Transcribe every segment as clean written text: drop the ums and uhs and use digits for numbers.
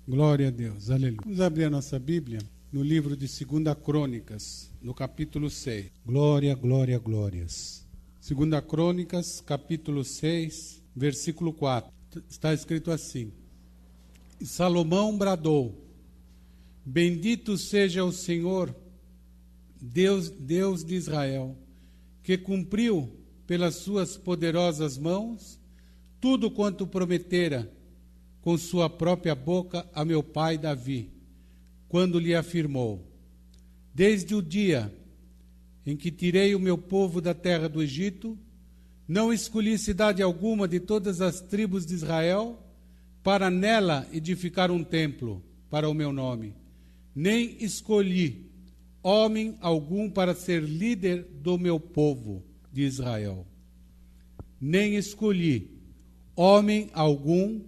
Glória a Deus, aleluia. Vamos abrir a nossa Bíblia no livro de 2 Crônicas, no capítulo 6. Glória, glória, glórias. 2 Crônicas, capítulo 6, versículo 4. Está escrito assim: E Salomão bradou: Bendito seja o Senhor, Deus de Israel, que cumpriu pelas suas poderosas mãos tudo quanto prometera com sua própria boca a meu pai Davi, quando lhe afirmou: Desde o dia em que tirei o meu povo da terra do Egito, não escolhi cidade alguma de todas as tribos de Israel para nela edificar um templo para o meu nome, nem escolhi homem algum para ser líder do meu povo de Israel. Nem escolhi homem algum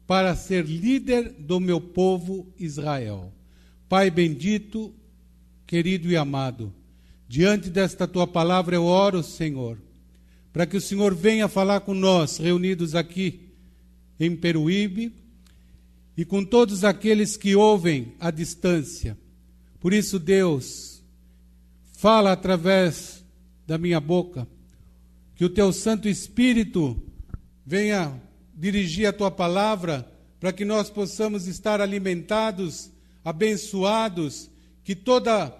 para ser líder do meu povo Israel. Pai bendito, querido e amado, diante desta tua palavra eu oro, Senhor, para que o Senhor venha falar com nós, reunidos aqui em Peruíbe, e com todos aqueles que ouvem à distância. Por isso, Deus, fala através da minha boca, que o teu Santo Espírito venha dirigir a tua palavra, para que nós possamos estar alimentados, abençoados, que toda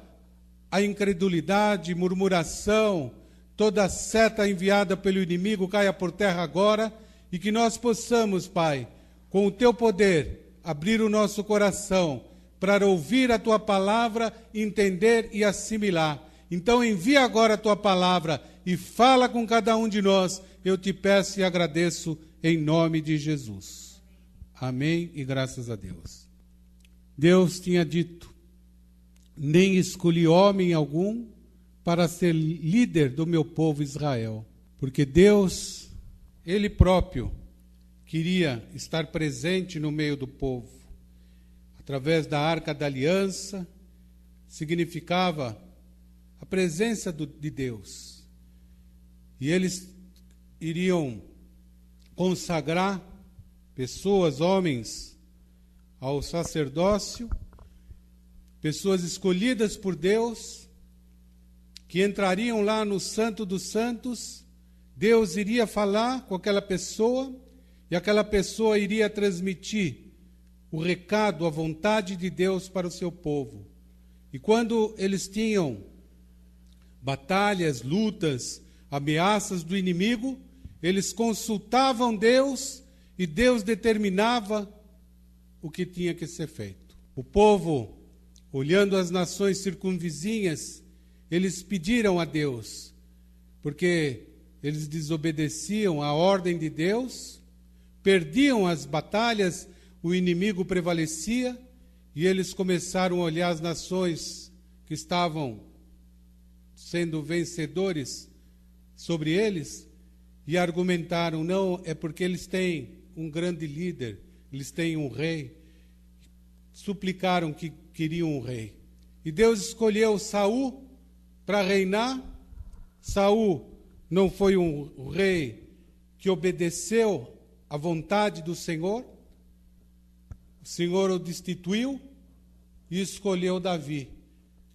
a incredulidade, murmuração, toda seta enviada pelo inimigo caia por terra agora, e que nós possamos, Pai, com o teu poder, abrir o nosso coração para ouvir a tua palavra, entender e assimilar. Então envia agora a tua palavra e fala com cada um de nós. Eu te peço e agradeço em nome de Jesus. Amém e graças a Deus. Deus tinha dito: nem escolhi homem algum para ser líder do meu povo Israel. Porque Deus, Ele próprio, queria estar presente no meio do povo. Através da Arca da Aliança, significava a presença de Deus. E eles iriam consagrar pessoas, homens, ao sacerdócio, pessoas escolhidas por Deus, que entrariam lá no Santo dos Santos. Deus iria falar com aquela pessoa, e aquela pessoa iria transmitir o recado, a vontade de Deus para o seu povo. E quando eles tinham batalhas, lutas, ameaças do inimigo, eles consultavam Deus e Deus determinava o que tinha que ser feito. O povo, olhando as nações circunvizinhas, eles pediram a Deus, porque eles desobedeciam à ordem de Deus, perdiam as batalhas, o inimigo prevalecia, e eles começaram a olhar as nações que estavam sendo vencedores sobre eles, e argumentaram: não, é porque eles têm um grande líder, eles têm um rei. Suplicaram que queriam um rei. E Deus escolheu Saul para reinar. Saul não foi um rei que obedeceu à vontade do Senhor. O Senhor o destituiu e escolheu Davi.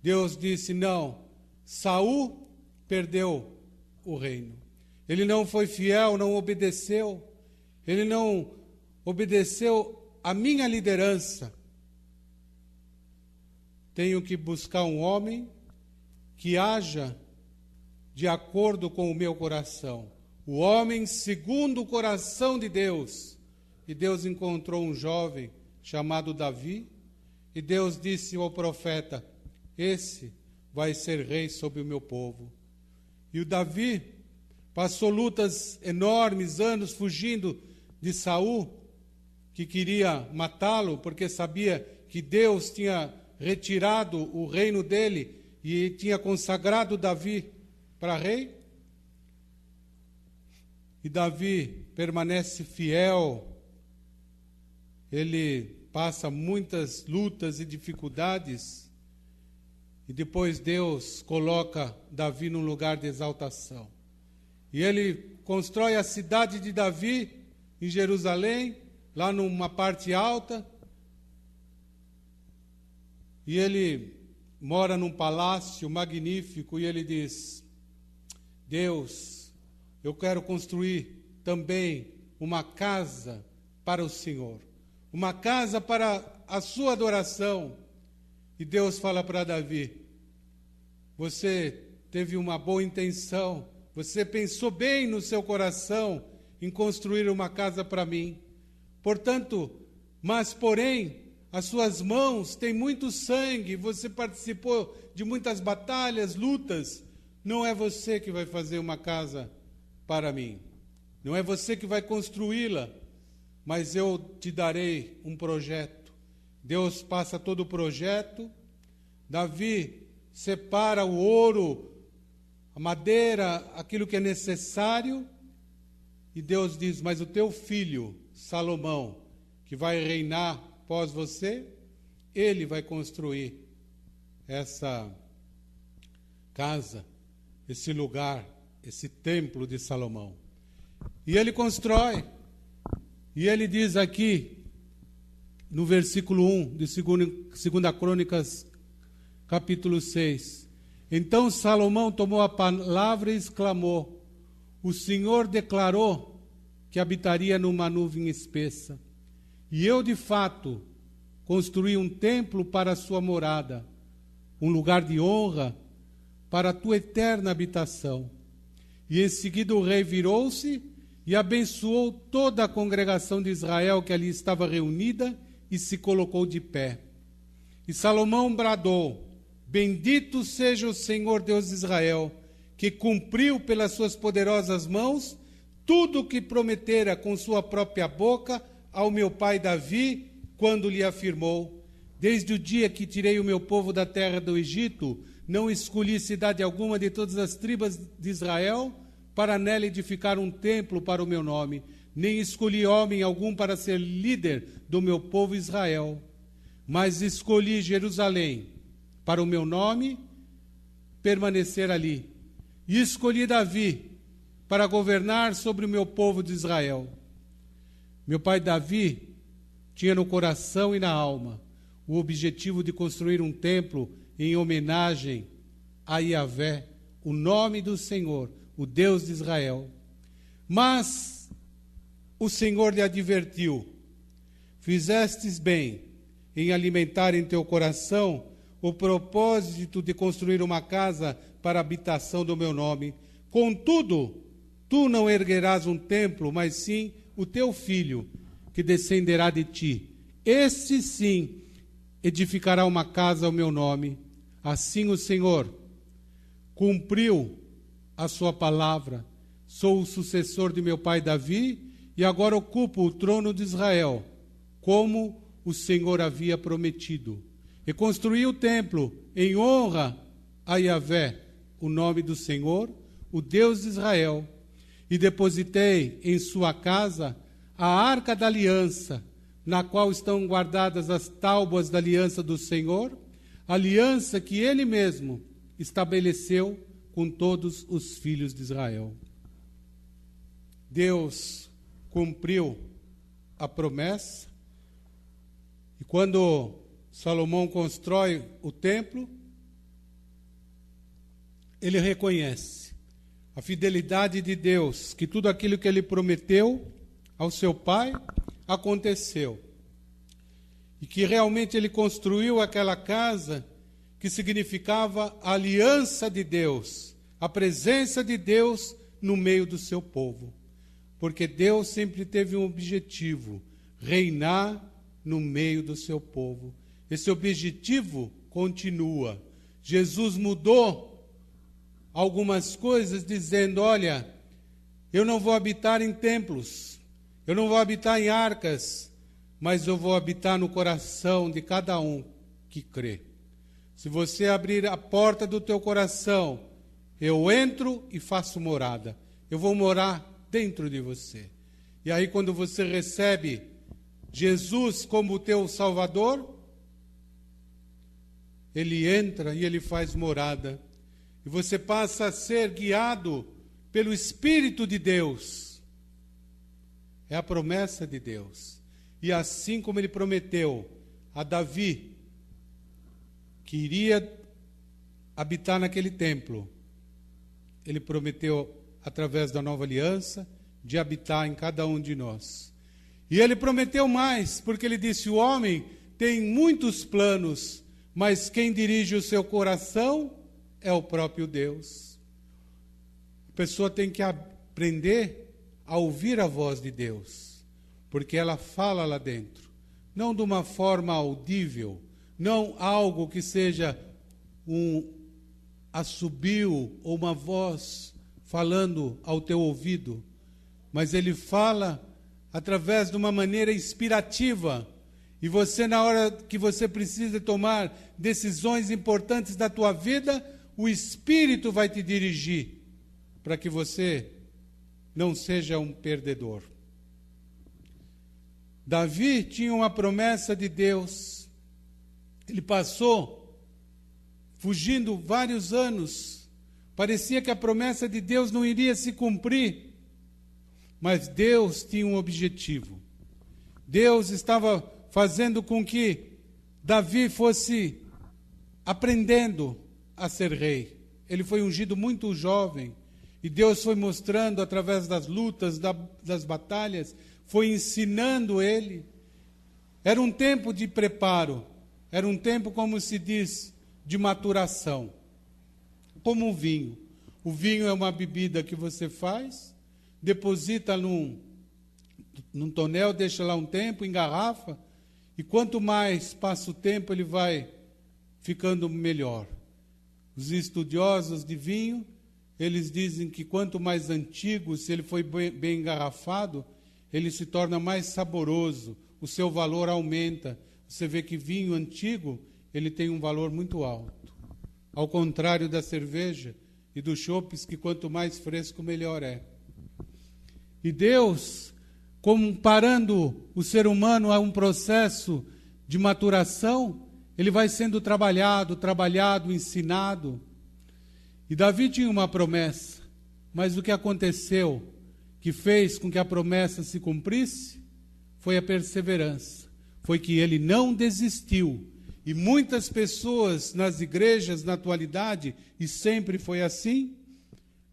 Deus disse: não, Saul perdeu o reino. Ele não foi fiel, não obedeceu. Ele não obedeceu à minha liderança. Tenho que buscar um homem que haja de acordo com o meu coração. O homem segundo o coração de Deus. E Deus encontrou um jovem chamado Davi, e Deus disse ao profeta: esse vai ser rei sobre o meu povo. E o Davi passou lutas enormes, anos fugindo de Saul, que queria matá-lo, porque sabia que Deus tinha retirado o reino dele e tinha consagrado Davi para rei. E Davi permanece fiel. Ele passa muitas lutas e dificuldades, e depois Deus coloca Davi num lugar de exaltação. E ele constrói a cidade de Davi em Jerusalém, lá numa parte alta, e ele mora num palácio magnífico, e ele diz: Deus, eu quero construir também uma casa para o Senhor, uma casa para a sua adoração. E Deus fala para Davi: você teve uma boa intenção, você pensou bem no seu coração em construir uma casa para mim. Portanto, porém, as suas mãos têm muito sangue, você participou de muitas batalhas, lutas. Não é você que vai fazer uma casa para mim. Não é você que vai construí-la, mas eu te darei um projeto. Deus passa todo o projeto. Davi separa o ouro, a madeira, aquilo que é necessário. E Deus diz: mas o teu filho, Salomão, que vai reinar após você, ele vai construir essa casa, esse lugar, esse templo de Salomão. E ele constrói. E ele diz aqui, no versículo 1 de 2 Crônicas, capítulo 6. Então Salomão tomou a palavra e exclamou: o Senhor declarou que habitaria numa nuvem espessa. E eu, de fato, construí um templo para a sua morada, um lugar de honra para a tua eterna habitação. E em seguida o rei virou-se e abençoou toda a congregação de Israel que ali estava reunida e se colocou de pé. E Salomão bradou: bendito seja o Senhor Deus de Israel, que cumpriu pelas suas poderosas mãos tudo o que prometera com sua própria boca ao meu pai Davi, quando lhe afirmou: desde o dia que tirei o meu povo da terra do Egito, não escolhi cidade alguma de todas as tribos de Israel para nela edificar um templo para o meu nome, nem escolhi homem algum para ser líder do meu povo Israel, mas escolhi Jerusalém para o meu nome permanecer ali, e escolhi Davi para governar sobre o meu povo de Israel. Meu pai Davi tinha no coração e na alma o objetivo de construir um templo em homenagem a Yahvé, o nome do Senhor, o Deus de Israel. Mas o Senhor lhe advertiu: fizestes bem em alimentar em teu coração o propósito de construir uma casa para a habitação do meu nome. Contudo, tu não erguerás um templo, mas sim o teu filho, que descenderá de ti. Este sim edificará uma casa ao meu nome. Assim o Senhor cumpriu a sua palavra. Sou o sucessor de meu pai Davi e agora ocupo o trono de Israel, como o Senhor havia prometido. E construí o templo em honra a Yahvé, o nome do Senhor, o Deus de Israel, e depositei em sua casa a arca da aliança, na qual estão guardadas as tábuas da aliança do Senhor, aliança que ele mesmo estabeleceu com todos os filhos de Israel. Deus cumpriu a promessa, e quando Salomão constrói o templo, ele reconhece a fidelidade de Deus, que tudo aquilo que ele prometeu ao seu pai aconteceu, e que realmente ele construiu aquela casa que significava a aliança de Deus, a presença de Deus no meio do seu povo, porque Deus sempre teve um objetivo: reinar no meio do seu povo. Esse objetivo continua. Jesus mudou algumas coisas, dizendo: olha, eu não vou habitar em templos, eu não vou habitar em arcas, mas eu vou habitar no coração de cada um que crê. Se você abrir a porta do teu coração, eu entro e faço morada. Eu vou morar dentro de você. E aí, quando você recebe Jesus como teu Salvador, ele entra e ele faz morada. E você passa a ser guiado pelo Espírito de Deus. É a promessa de Deus. E assim como ele prometeu a Davi, que iria habitar naquele templo, ele prometeu, através da nova aliança, de habitar em cada um de nós. E ele prometeu mais, porque ele disse: o homem tem muitos planos, mas quem dirige o seu coração é o próprio Deus. A pessoa tem que aprender a ouvir a voz de Deus, porque ela fala lá dentro, não de uma forma audível, não algo que seja um assobio ou uma voz falando ao teu ouvido, mas ele fala através de uma maneira inspirativa, e você, na hora que você precisa tomar decisões importantes da tua vida, o Espírito vai te dirigir para que você não seja um perdedor. Davi tinha uma promessa de Deus. Ele passou fugindo vários anos. Parecia que a promessa de Deus não iria se cumprir. Mas Deus tinha um objetivo. Deus estava fazendo com que Davi fosse aprendendo a ser rei. Ele foi ungido muito jovem. E Deus foi mostrando através das lutas, das batalhas, foi ensinando ele. Era um tempo de preparo. Era um tempo, como se diz, de maturação. Como o vinho. O vinho é uma bebida que você faz, deposita num tonel, deixa lá um tempo, engarrafa, e quanto mais passa o tempo, ele vai ficando melhor. Os estudiosos de vinho, eles dizem que quanto mais antigo, se ele foi bem engarrafado, ele se torna mais saboroso, o seu valor aumenta. Você vê que vinho antigo, ele tem um valor muito alto. Ao contrário da cerveja e dos chopes, que quanto mais fresco, melhor é. E Deus, comparando o ser humano a um processo de maturação, ele vai sendo trabalhado, ensinado. E Davi tinha uma promessa, mas o que aconteceu, que fez com que a promessa se cumprisse, foi a perseverança. Foi que ele não desistiu. E muitas pessoas nas igrejas, na atualidade, e sempre foi assim,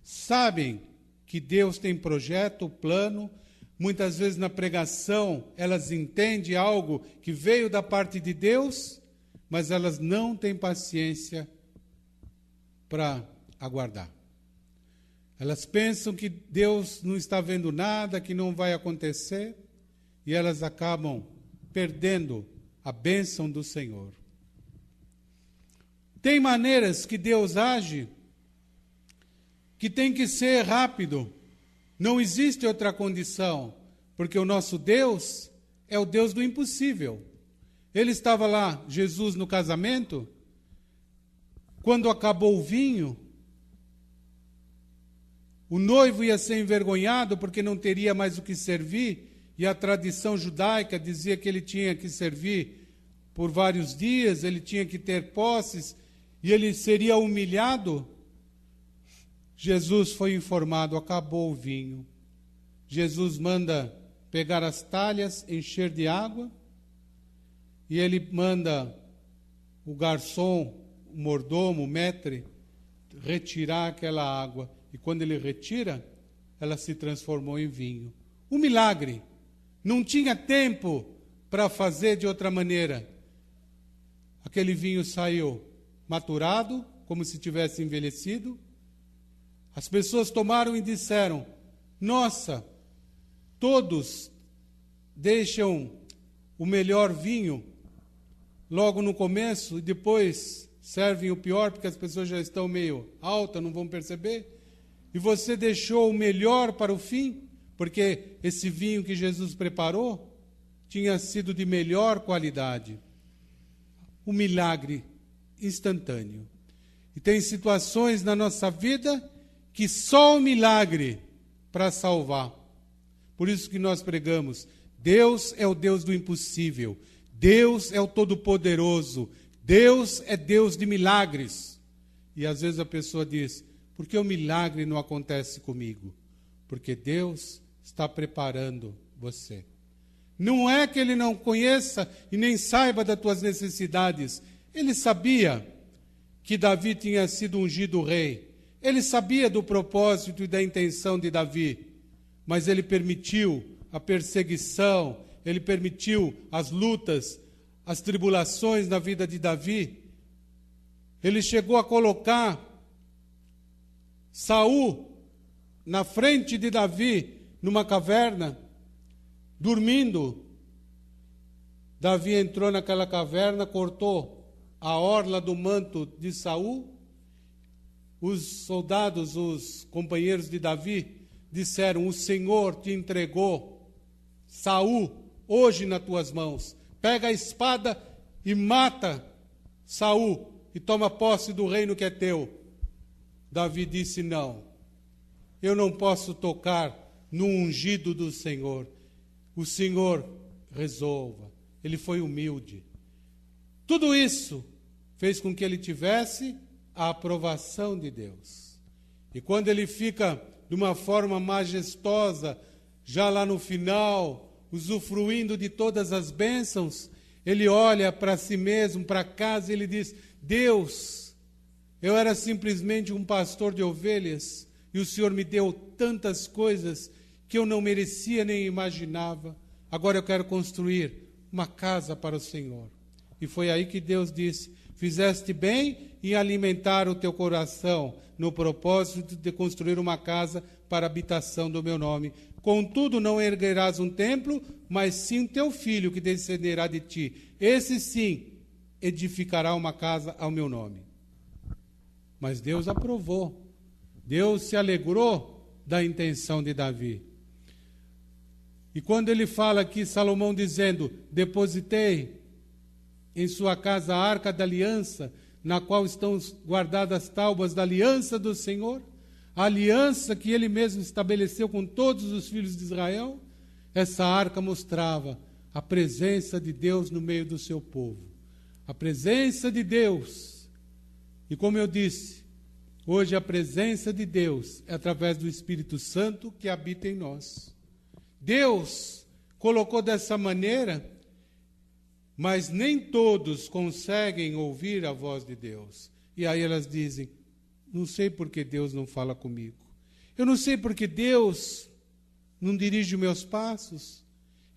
sabem que Deus tem projeto, plano. Muitas vezes na pregação elas entendem algo que veio da parte de Deus, mas elas não têm paciência para aguardar. Elas pensam que Deus não está vendo nada, que não vai acontecer, e elas acabam perdendo a bênção do Senhor. Tem maneiras que Deus age que tem que ser rápido. Não existe outra condição, porque o nosso Deus é o Deus do impossível. Ele estava lá, Jesus, no casamento, quando acabou o vinho, o noivo ia ser envergonhado porque não teria mais o que servir, e a tradição judaica dizia que ele tinha que servir por vários dias, ele tinha que ter posses, e ele seria humilhado. Jesus foi informado, acabou o vinho. Jesus manda pegar as talhas, encher de água, e ele manda o garçom, o mordomo, o maître, retirar aquela água. E quando ele retira, ela se transformou em vinho. Um milagre. Não tinha tempo para fazer de outra maneira. Aquele vinho saiu maturado, como se tivesse envelhecido. As pessoas tomaram e disseram: nossa, todos deixam o melhor vinho logo no começo e depois servem o pior, porque as pessoas já estão meio altas, não vão perceber. E você deixou o melhor para o fim, porque esse vinho que Jesus preparou tinha sido de melhor qualidade. Um milagre instantâneo. E tem situações na nossa vida que só o milagre para salvar. Por isso que nós pregamos: Deus é o Deus do impossível. Deus é o Todo-Poderoso. Deus é Deus de milagres. E às vezes a pessoa diz: por que o milagre não acontece comigo? Porque Deus está preparando você. Não é que Ele não conheça e nem saiba das tuas necessidades. Ele sabia que Davi tinha sido ungido rei. Ele sabia do propósito e da intenção de Davi, mas ele permitiu a perseguição, ele permitiu as lutas, as tribulações na vida de Davi. Ele chegou a colocar Saul na frente de Davi, numa caverna, dormindo. Davi entrou naquela caverna, cortou a orla do manto de Saul. Os soldados, os companheiros de Davi, disseram: o Senhor te entregou Saul hoje nas tuas mãos. Pega a espada e mata Saul e toma posse do reino que é teu. Davi disse: não, eu não posso tocar no ungido do Senhor. O Senhor resolva. Ele foi humilde. Tudo isso fez com que ele tivesse a aprovação de Deus. E quando ele fica de uma forma majestosa, já lá no final, usufruindo de todas as bênçãos, ele olha para si mesmo, para casa, e ele diz: Deus, eu era simplesmente um pastor de ovelhas, e o Senhor me deu tantas coisas que eu não merecia nem imaginava. Agora eu quero construir uma casa para o Senhor. E foi aí que Deus disse: fizeste bem em alimentar o teu coração no propósito de construir uma casa para a habitação do meu nome. Contudo, não erguerás um templo, mas sim teu filho que descenderá de ti. Esse sim edificará uma casa ao meu nome. Mas Deus aprovou. Deus se alegrou da intenção de Davi. E quando ele fala aqui, Salomão dizendo: depositei em sua casa a arca da aliança, na qual estão guardadas as tábuas da aliança do Senhor, a aliança que ele mesmo estabeleceu com todos os filhos de Israel. Essa arca mostrava a presença de Deus no meio do seu povo. A presença de Deus. E como eu disse, hoje a presença de Deus é através do Espírito Santo que habita em nós. Deus colocou dessa maneira, mas nem todos conseguem ouvir a voz de Deus. E aí elas dizem: não sei por que Deus não fala comigo. Eu não sei por que Deus não dirige os meus passos.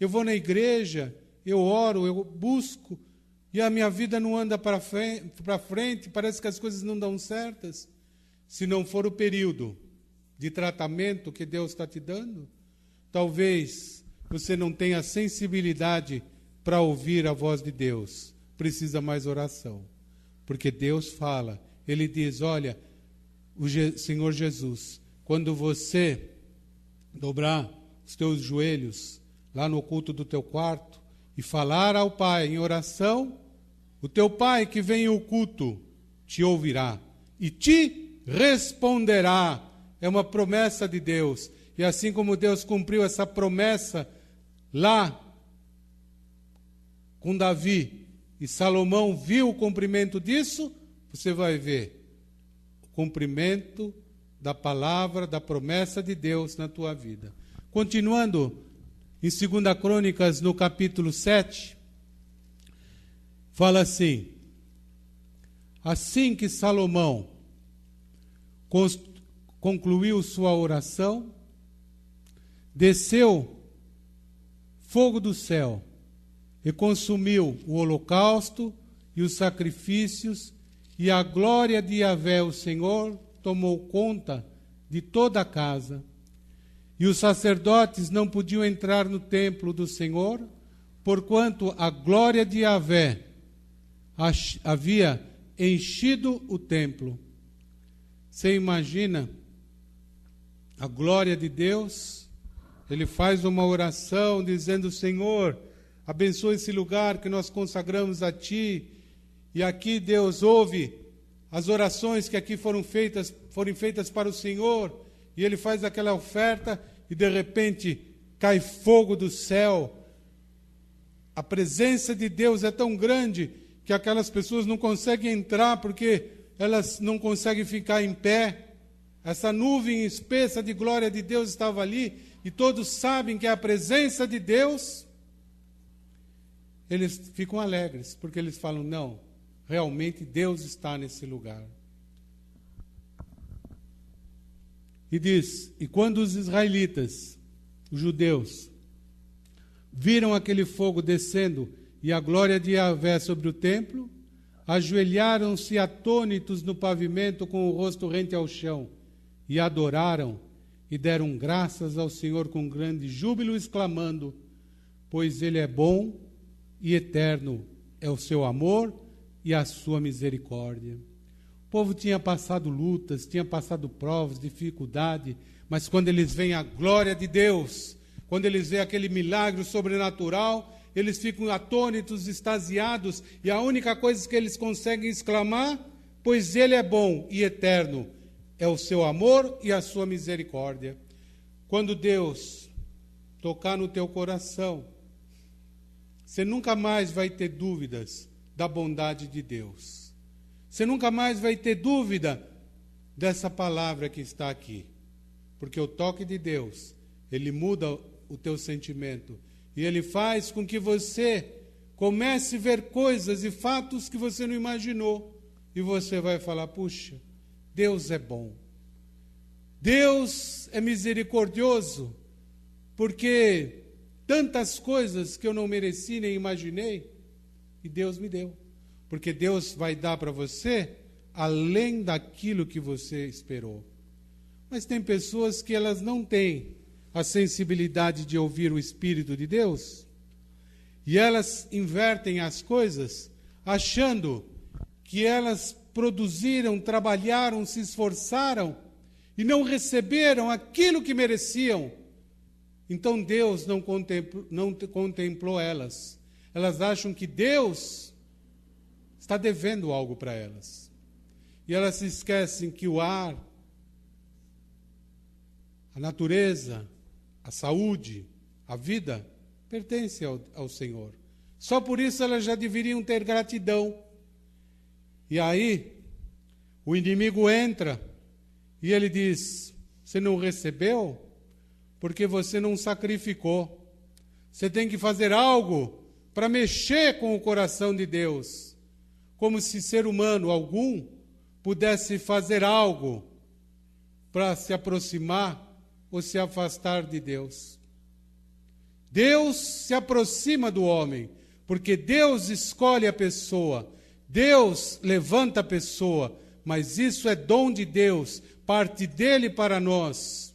Eu vou na igreja, eu oro, eu busco, e a minha vida não anda para frente, parece que as coisas não dão certas. Se não for o período de tratamento que Deus está te dando, talvez você não tenha sensibilidade para ouvir a voz de Deus. Precisa mais oração. Porque Deus fala, Ele diz: olha, o Senhor Jesus, quando você dobrar os teus joelhos lá no culto do teu quarto e falar ao Pai em oração, o teu Pai que vem ao culto te ouvirá e te responderá. É uma promessa de Deus. E assim como Deus cumpriu essa promessa lá com Davi, e Salomão viu o cumprimento disso, você vai ver o cumprimento da palavra, da promessa de Deus na tua vida. Continuando, em 2 Crônicas, no capítulo 7, fala assim: assim que Salomão concluiu sua oração, desceu fogo do céu e consumiu o holocausto e os sacrifícios, e a glória de Yahvé, o Senhor, tomou conta de toda a casa. E os sacerdotes não podiam entrar no templo do Senhor, porquanto a glória de Yahvé havia enchido o templo. Você imagina a glória de Deus? Ele faz uma oração dizendo: Senhor, abençoa esse lugar que nós consagramos a Ti. E aqui Deus ouve as orações que aqui foram feitas para o Senhor. E Ele faz aquela oferta e de repente cai fogo do céu. A presença de Deus é tão grande que aquelas pessoas não conseguem entrar porque elas não conseguem ficar em pé. Essa nuvem espessa de glória de Deus estava ali, e todos sabem que é a presença de Deus. Eles ficam alegres, porque eles falam: não, realmente Deus está nesse lugar. E diz, e quando os israelitas, os judeus, viram aquele fogo descendo e a glória de Yahvé sobre o templo, ajoelharam-se atônitos no pavimento com o rosto rente ao chão e adoraram e deram graças ao Senhor com grande júbilo, exclamando, pois Ele é bom e eterno é o seu amor e a sua misericórdia. O povo tinha passado lutas, tinha passado provas, dificuldade, mas quando eles veem a glória de Deus, quando eles veem aquele milagre sobrenatural, eles ficam atônitos, extasiados, e a única coisa que eles conseguem exclamar, pois Ele é bom e eterno, é o seu amor e a sua misericórdia. Quando Deus tocar no teu coração, você nunca mais vai ter dúvidas da bondade de Deus. Você nunca mais vai ter dúvida dessa palavra que está aqui. Porque o toque de Deus, Ele muda o teu sentimento. E Ele faz com que você comece a ver coisas e fatos que você não imaginou. E você vai falar, puxa, Deus é bom. Deus é misericordioso. Porque tantas coisas que eu não mereci nem imaginei, e Deus me deu. Porque Deus vai dar para você além daquilo que você esperou. Mas tem pessoas que elas não têm a sensibilidade de ouvir o Espírito de Deus, e elas invertem as coisas, achando que elas produziram, trabalharam, se esforçaram, e não receberam aquilo que mereciam. Então Deus não contemplou elas. Elas acham que Deus está devendo algo para elas. E elas se esquecem que o ar, a natureza, a saúde, a vida, pertence ao Senhor. Só por isso elas já deveriam ter gratidão. E aí, o inimigo entra e ele diz, você não recebeu porque você não sacrificou. Você tem que fazer algo para mexer com o coração de Deus. Como se ser humano algum pudesse fazer algo para se aproximar ou se afastar de Deus. Deus se aproxima do homem, porque Deus escolhe a pessoa, Deus levanta a pessoa, mas isso é dom de Deus, parte dele para nós.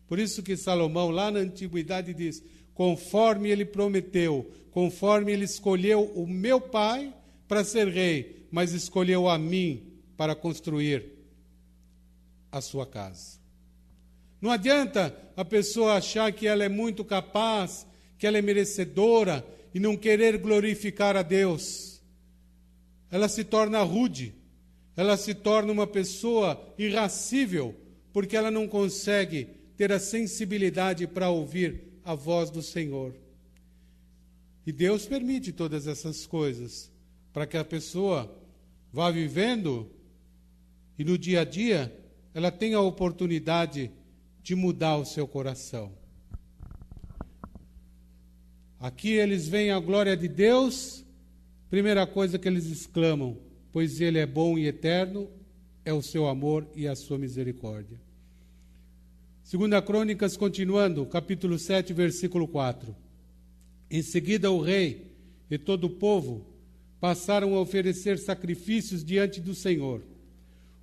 Por isso que Salomão, lá na antiguidade, diz, conforme ele prometeu, conforme ele escolheu o meu pai para ser rei, mas escolheu a mim para construir a sua casa. Não adianta a pessoa achar que ela é muito capaz, que ela é merecedora e não querer glorificar a Deus. Ela se torna rude, ela se torna uma pessoa irascível, porque ela não consegue ter a sensibilidade para ouvir a voz do Senhor. E Deus permite todas essas coisas, para que a pessoa vá vivendo e no dia a dia ela tenha a oportunidade de mudar o seu coração. Aqui eles veem a glória de Deus, primeira coisa que eles exclamam, pois Ele é bom e eterno, é o seu amor e a sua misericórdia. 2 Crônicas, continuando, capítulo 7, versículo 4. Em seguida o rei e todo o povo passaram a oferecer sacrifícios diante do Senhor.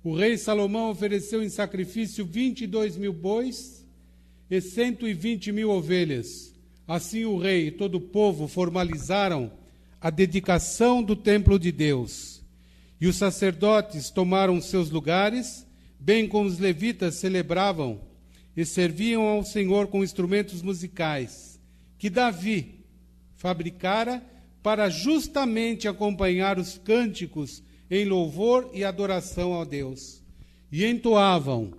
O rei Salomão ofereceu em sacrifício 22.000 bois e 120.000 ovelhas. Assim o rei e todo o povo formalizaram a dedicação do templo de Deus. E os sacerdotes tomaram seus lugares, bem como os levitas celebravam e serviam ao Senhor com instrumentos musicais, que Davi fabricara para justamente acompanhar os cânticos em louvor e adoração a Deus. E entoavam,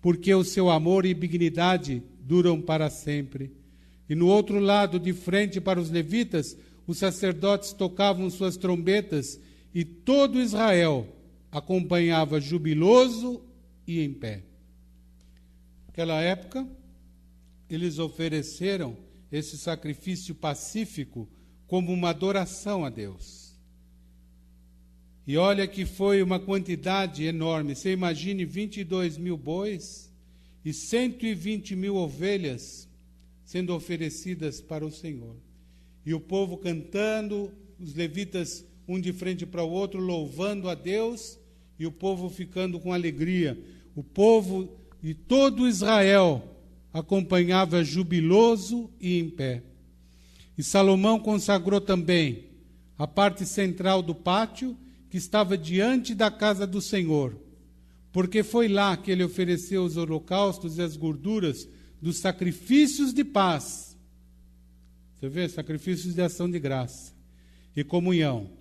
porque o seu amor e dignidade duram para sempre. E no outro lado, de frente para os levitas, os sacerdotes tocavam suas trombetas, e todo Israel acompanhava jubiloso e em pé. Naquela época, eles ofereceram esse sacrifício pacífico como uma adoração a Deus. E olha que foi uma quantidade enorme. Você imagine 22.000 bois e 120.000 ovelhas sendo oferecidas para o Senhor. E o povo cantando, os levitas um de frente para o outro, louvando a Deus, e o povo ficando com alegria. O povo e todo Israel acompanhava jubiloso e em pé. E Salomão consagrou também a parte central do pátio, que estava diante da casa do Senhor, porque foi lá que ele ofereceu os holocaustos e as gorduras dos sacrifícios de paz. Você vê? Sacrifícios de ação de graça e comunhão.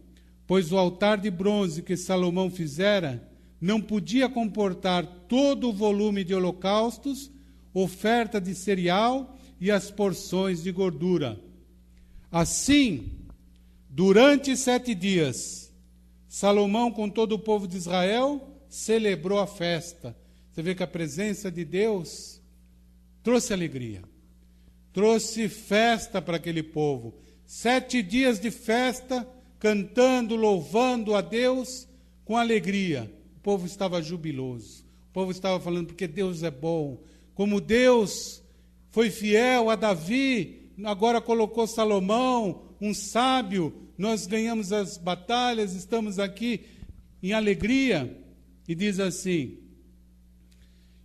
Pois o altar de bronze que Salomão fizera não podia comportar todo o volume de holocaustos, oferta de cereal e as porções de gordura. Assim, durante 7 dias, Salomão, com todo o povo de Israel, celebrou a festa. Você vê que a presença de Deus trouxe alegria, trouxe festa para aquele povo. 7 dias de festa, cantando, louvando a Deus com alegria. O povo estava jubiloso, o povo estava falando porque Deus é bom. Como Deus foi fiel a Davi, agora colocou Salomão, um sábio, nós ganhamos as batalhas, estamos aqui em alegria. E diz assim: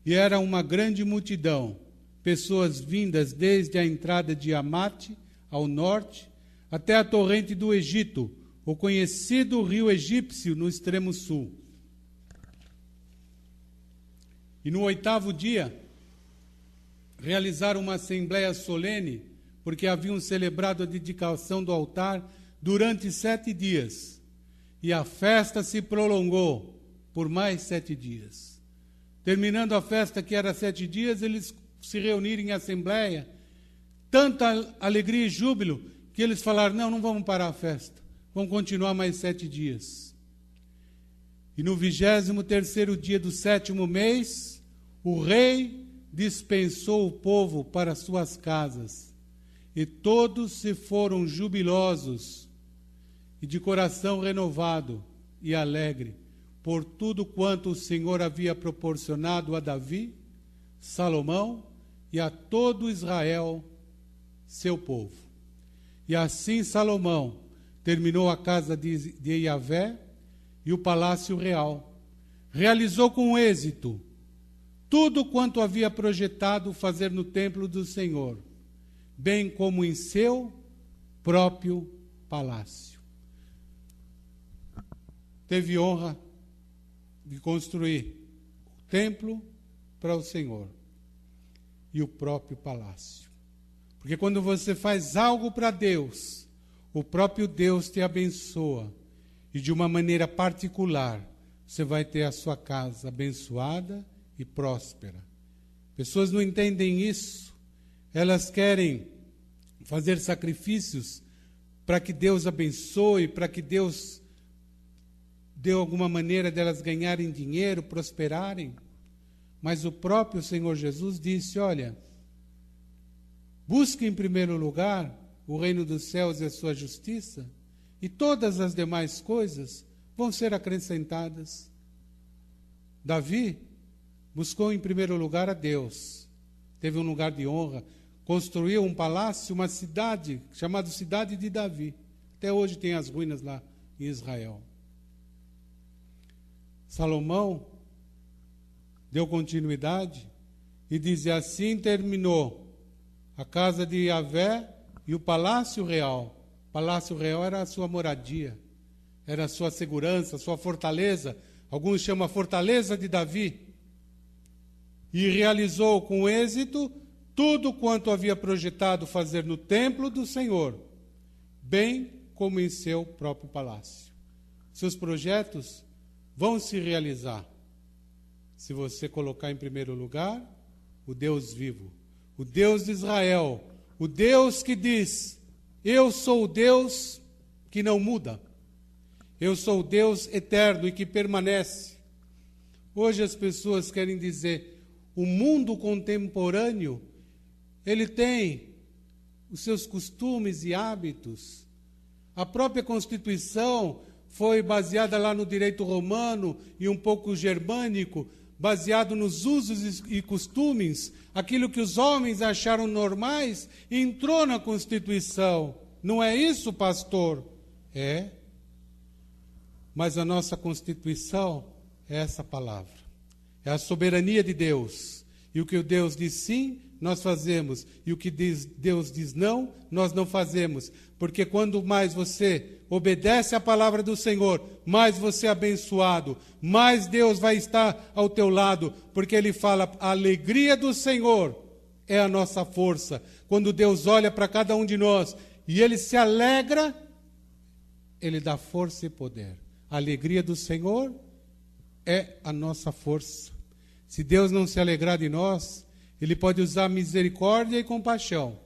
e era uma grande multidão, pessoas vindas desde a entrada de Amate, ao norte, até a torrente do Egito, o conhecido rio egípcio no extremo sul. E no 8º dia, realizaram uma assembleia solene, porque haviam celebrado a dedicação do altar durante 7 dias. E a festa se prolongou por mais 7 dias. Terminando a festa, que era 7 dias, eles se reuniram em assembleia. Tanta alegria e júbilo, que eles falaram: não vamos parar a festa, vamos continuar mais 7 dias. E no 23º dia do 7º mês, o rei dispensou o povo para suas casas, e todos se foram jubilosos e de coração renovado e alegre, por tudo quanto o Senhor havia proporcionado a Davi, Salomão e a todo Israel, seu povo. E assim Salomão terminou a casa de Yahvé e o palácio real. Realizou com êxito tudo quanto havia projetado fazer no templo do Senhor, bem como em seu próprio palácio. Teve honra de construir o templo para o Senhor e o próprio palácio. Porque quando você faz algo para Deus, o próprio Deus te abençoa, e de uma maneira particular você vai ter a sua casa abençoada e próspera. Pessoas não entendem isso. Elas querem fazer sacrifícios para que Deus abençoe, para que Deus dê alguma maneira delas ganharem dinheiro, prosperarem. Mas o próprio Senhor Jesus disse: olha, busque em primeiro lugar o reino dos céus e a sua justiça, e todas as demais coisas vão ser acrescentadas. Davi buscou em primeiro lugar a Deus, teve um lugar de honra, construiu um palácio, uma cidade, chamada Cidade de Davi. Até hoje tem as ruínas lá em Israel. Salomão deu continuidade e dizia: assim terminou a casa de Yahvé e o palácio real. O palácio real era a sua moradia, era a sua segurança, a sua fortaleza. Alguns chamam a fortaleza de Davi. E realizou com êxito tudo quanto havia projetado fazer no templo do Senhor, bem como em seu próprio palácio. Seus projetos vão se realizar se você colocar em primeiro lugar o Deus vivo, o Deus de Israel, o Deus que diz: eu sou o Deus que não muda, eu sou o Deus eterno e que permanece. Hoje as pessoas querem dizer: o mundo contemporâneo, ele tem os seus costumes e hábitos. A própria Constituição foi baseada lá no direito romano e um pouco germânico, baseado nos usos e costumes, aquilo que os homens acharam normais, entrou na Constituição. Não é isso, pastor? É. Mas a nossa Constituição é essa palavra. É a soberania de Deus. E o que Deus diz sim, nós fazemos. E o que Deus diz não, nós não fazemos. Porque quando mais você obedece à palavra do Senhor, mais você é abençoado, mais Deus vai estar ao teu lado. Porque Ele fala, a alegria do Senhor é a nossa força. Quando Deus olha para cada um de nós e Ele se alegra, Ele dá força e poder. A alegria do Senhor é a nossa força. Se Deus não se alegrar de nós, Ele pode usar misericórdia e compaixão.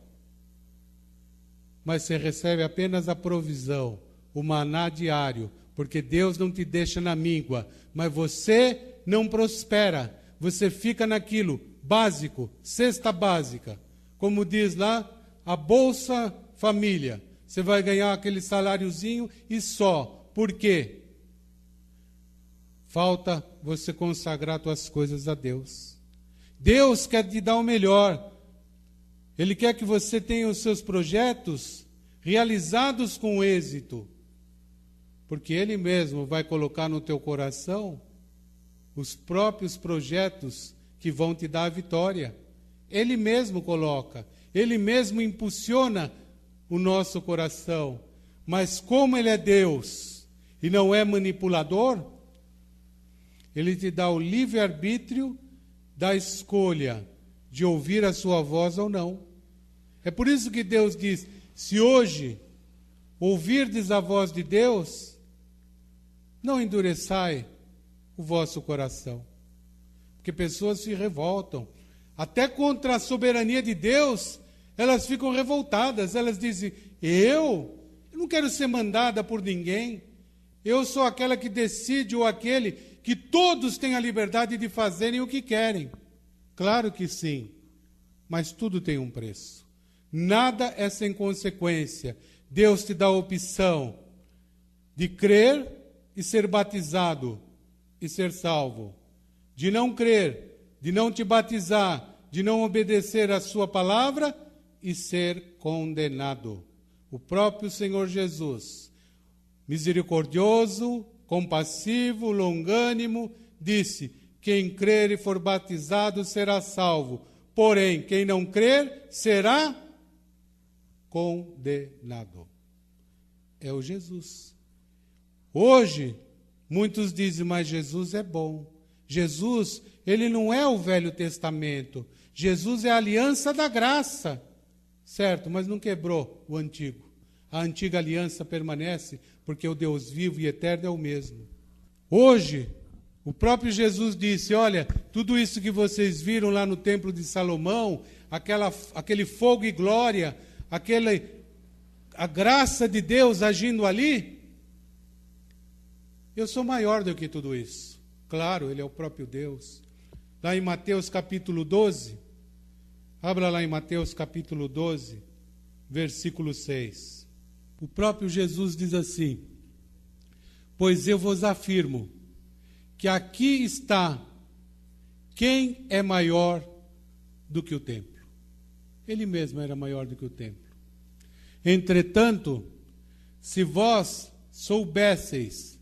Mas você recebe apenas a provisão, o maná diário, porque Deus não te deixa na míngua. Mas você não prospera, você fica naquilo básico, cesta básica. Como diz lá, a Bolsa Família. Você vai ganhar aquele saláriozinho e só. Por quê? Falta você consagrar suas coisas a Deus. Deus quer te dar o melhor. Ele quer que você tenha os seus projetos realizados com êxito. Porque Ele mesmo vai colocar no teu coração os próprios projetos que vão te dar a vitória. Ele mesmo coloca. Ele mesmo impulsiona o nosso coração. Mas como Ele é Deus e não é manipulador, Ele te dá o livre-arbítrio da escolha de ouvir a sua voz ou não. É por isso que Deus diz, se hoje ouvirdes a voz de Deus, não endureçai o vosso coração. Porque pessoas se revoltam. Até contra a soberania de Deus, elas ficam revoltadas. Elas dizem, eu não quero ser mandada por ninguém. Eu sou aquela que decide ou aquele que todos têm a liberdade de fazerem o que querem. Claro que sim, mas tudo tem um preço. Nada é sem consequência. Deus te dá a opção de crer e ser batizado e ser salvo. De não crer, de não te batizar, de não obedecer a sua palavra e ser condenado. O próprio Senhor Jesus, misericordioso, compassivo, longânimo, disse, quem crer e for batizado será salvo. Porém, quem não crer será condenado. É o Jesus. Hoje, muitos dizem, mas Jesus é bom. Jesus, Ele não é o Velho Testamento. Jesus é a aliança da graça. Certo, mas não quebrou o antigo. A antiga aliança permanece, porque o Deus vivo e eterno é o mesmo. Hoje, o próprio Jesus disse, olha, tudo isso que vocês viram lá no templo de Salomão, aquele fogo e glória, a graça de Deus agindo ali, eu sou maior do que tudo isso. Claro, Ele é o próprio Deus. Lá em Mateus capítulo 12, abra lá em Mateus capítulo 12, versículo 6. O próprio Jesus diz assim, pois eu vos afirmo que aqui está quem é maior do que o templo. Ele mesmo era maior do que o templo. Entretanto, se vós soubesseis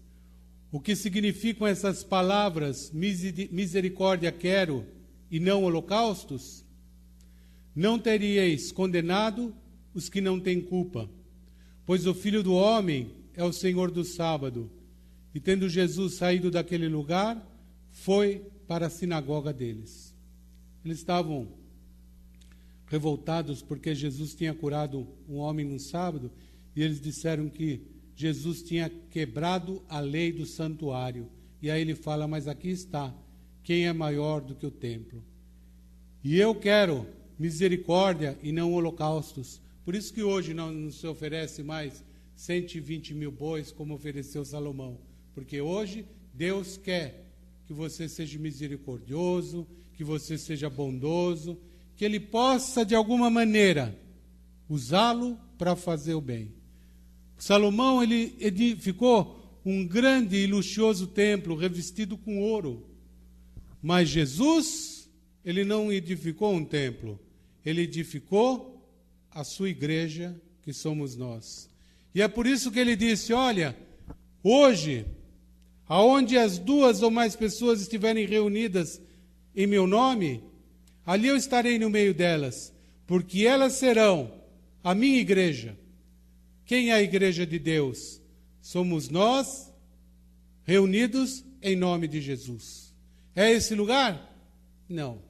o que significam essas palavras, misericórdia quero e não holocaustos, não teríeis condenado os que não têm culpa, pois o Filho do Homem é o Senhor do sábado. E tendo Jesus saído daquele lugar, foi para a sinagoga deles. Eles estavam revoltados porque Jesus tinha curado um homem no sábado, e eles disseram que Jesus tinha quebrado a lei do santuário. E aí ele fala, mas aqui está, quem é maior do que o templo? E eu quero misericórdia e não holocaustos. Por isso que hoje não se oferece mais 120 mil bois, como ofereceu Salomão. Porque hoje Deus quer que você seja misericordioso, que você seja bondoso, que Ele possa, de alguma maneira, usá-lo para fazer o bem. Salomão, ele edificou um grande e luxuoso templo revestido com ouro. Mas Jesus, ele não edificou um templo, ele edificou a sua igreja, que somos nós. E é por isso que ele disse, olha, hoje, aonde as 2 ou mais pessoas estiverem reunidas em meu nome, ali eu estarei no meio delas, porque elas serão a minha igreja. Quem é a igreja de Deus? Somos nós, reunidos em nome de Jesus. É esse lugar? Não.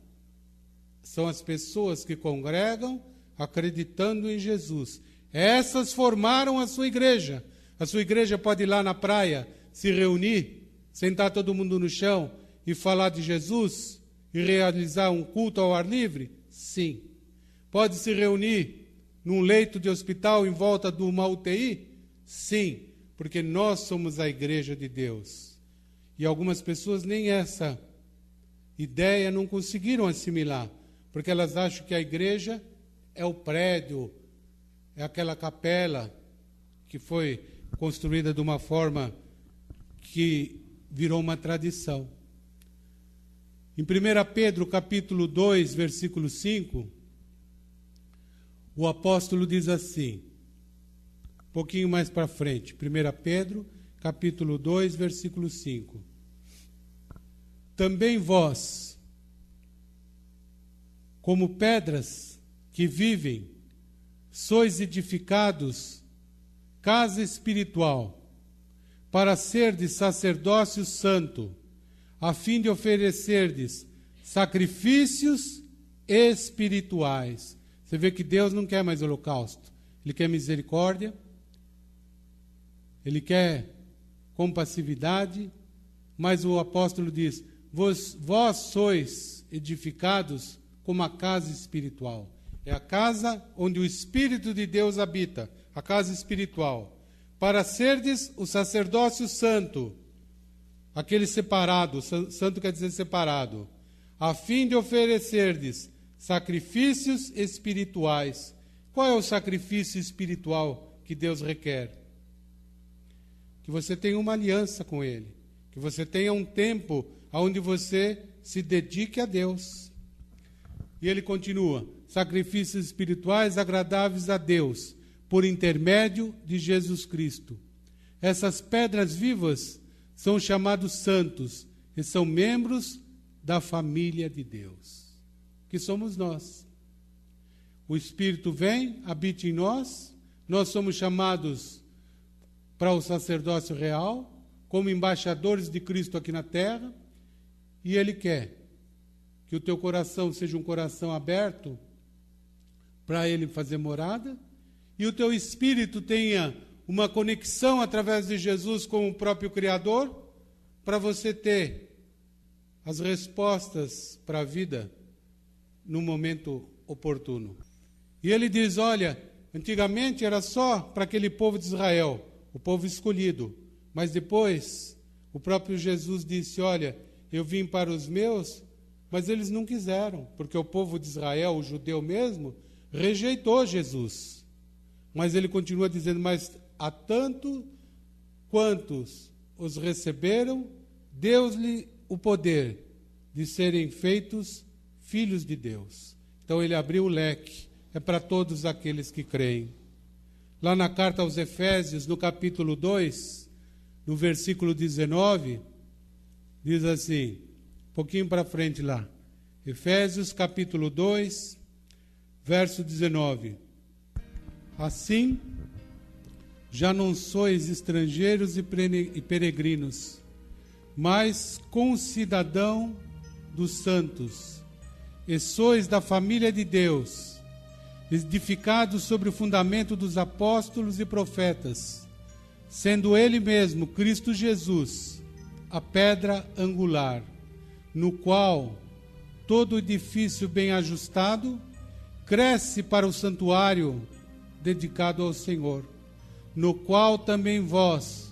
São as pessoas que congregam acreditando em Jesus. Essas formaram a sua igreja. A sua igreja pode ir lá na praia, se reunir, sentar todo mundo no chão e falar de Jesus e realizar um culto ao ar livre? Sim. Pode se reunir num leito de hospital em volta de uma UTI? Sim, porque nós somos a igreja de Deus. E algumas pessoas nem essa ideia não conseguiram assimilar, porque elas acham que a igreja é o prédio, é aquela capela que foi construída de uma forma que virou uma tradição. Em 1 Pedro, capítulo 2, versículo 5, o apóstolo diz assim, um pouquinho mais para frente, 1 Pedro, capítulo 2, versículo 5. Também vós, como pedras que vivem, sois edificados casa espiritual, para serdes sacerdócio santo, a fim de oferecerdes sacrifícios espirituais. Você vê que Deus não quer mais holocausto. Ele quer misericórdia, Ele quer compassividade, mas o apóstolo diz, vós sois edificados como a casa espiritual. É a casa onde o Espírito de Deus habita, a casa espiritual. Para serdes o sacerdócio santo, aquele separado, santo quer dizer separado, a fim de oferecerdes sacrifícios espirituais. Qual é o sacrifício espiritual que Deus requer? Que você tenha uma aliança com Ele, que você tenha um tempo onde você se dedique a Deus. E ele continua, sacrifícios espirituais agradáveis a Deus, por intermédio de Jesus Cristo. Essas pedras vivas são chamados santos e são membros da família de Deus, que somos nós. O Espírito vem, habita em nós, nós somos chamados para o sacerdócio real, como embaixadores de Cristo aqui na terra, e Ele quer que o teu coração seja um coração aberto para Ele fazer morada, e o teu espírito tenha uma conexão através de Jesus com o próprio Criador, para você ter as respostas para a vida no momento oportuno. E ele diz, olha, antigamente era só para aquele povo de Israel, o povo escolhido, mas depois o próprio Jesus disse, olha, eu vim para os meus, mas eles não quiseram, porque o povo de Israel, o judeu mesmo, rejeitou Jesus. Mas ele continua dizendo, mas a tanto quantos os receberam, deu-lhe o poder de serem feitos filhos de Deus. Então ele abriu o leque, é para todos aqueles que creem. Lá na carta aos Efésios, no capítulo 2, no versículo 19, diz assim, um pouquinho para frente lá, Efésios capítulo 2, verso 19. Assim, já não sois estrangeiros e peregrinos, mas concidadão dos santos, e sois da família de Deus, edificados sobre o fundamento dos apóstolos e profetas, sendo Ele mesmo, Cristo Jesus, a pedra angular, no qual todo edifício bem ajustado cresce para o santuário dedicado ao Senhor, no qual também vós,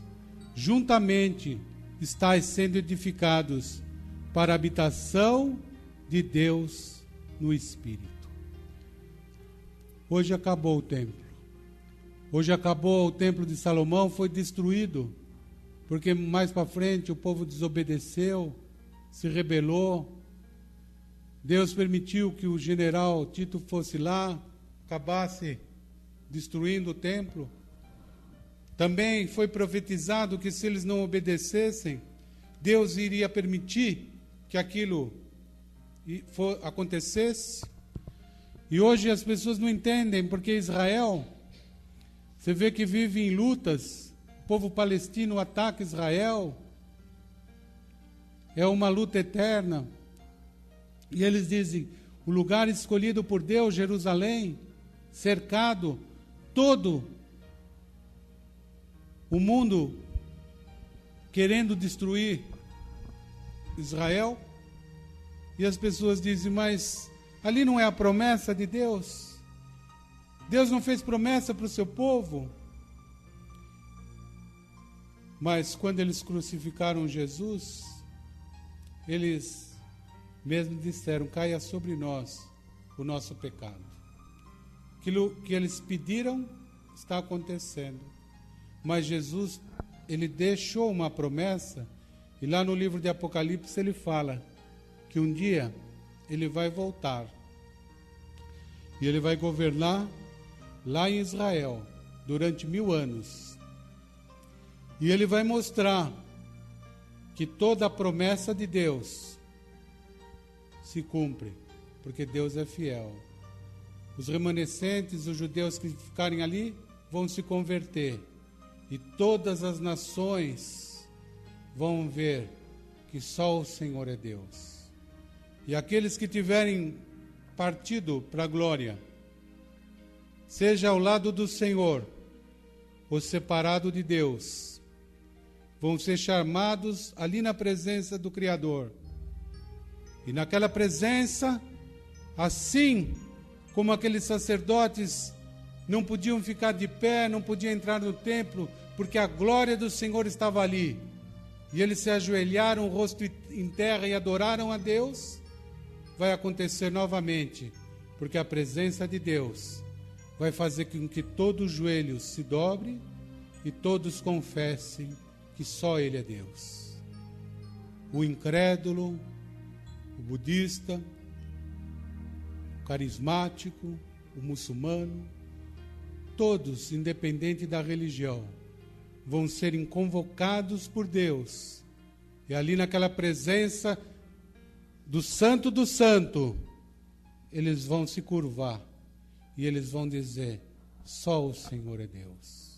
juntamente, estáis sendo edificados para a habitação de Deus no Espírito. Hoje acabou o templo. Hoje acabou o templo de Salomão, foi destruído, porque mais para frente o povo desobedeceu, se rebelou. Deus permitiu que o general Tito fosse lá, acabasse destruindo o templo. Também foi profetizado que se eles não obedecessem, Deus iria permitir que aquilo acontecesse. E hoje as pessoas não entendem, porque Israel, você vê que vive em lutas, o povo palestino ataca Israel, é uma luta eterna. E eles dizem, o lugar escolhido por Deus, Jerusalém, cercado, todo o mundo querendo destruir Israel. E as pessoas dizem, mas ali não é a promessa de Deus? Deus não fez promessa para o seu povo? Mas quando eles crucificaram Jesus, eles mesmo disseram, caia sobre nós o nosso pecado. Aquilo que eles pediram está acontecendo. Mas Jesus, ele deixou uma promessa, e lá no livro de Apocalipse ele fala que um dia ele vai voltar. E ele vai governar lá em Israel durante 1000 anos. E ele vai mostrar que toda a promessa de Deus se cumpre, porque Deus é fiel. Os remanescentes, os judeus que ficarem ali, vão se converter. E todas as nações vão ver que só o Senhor é Deus. E aqueles que tiverem partido para a glória, seja ao lado do Senhor ou separado de Deus, vão ser chamados ali na presença do Criador. E naquela presença, assim como aqueles sacerdotes não podiam ficar de pé, não podiam entrar no templo, porque a glória do Senhor estava ali, e eles se ajoelharam, o rosto em terra, e adoraram a Deus, vai acontecer novamente, porque a presença de Deus vai fazer com que todo joelho se dobre e todos confessem que só Ele é Deus. O incrédulo, o budista, o carismático, o muçulmano, todos, independente da religião, vão serem convocados por Deus. E ali naquela presença do Santo do Santo, eles vão se curvar e eles vão dizer, só o Senhor é Deus.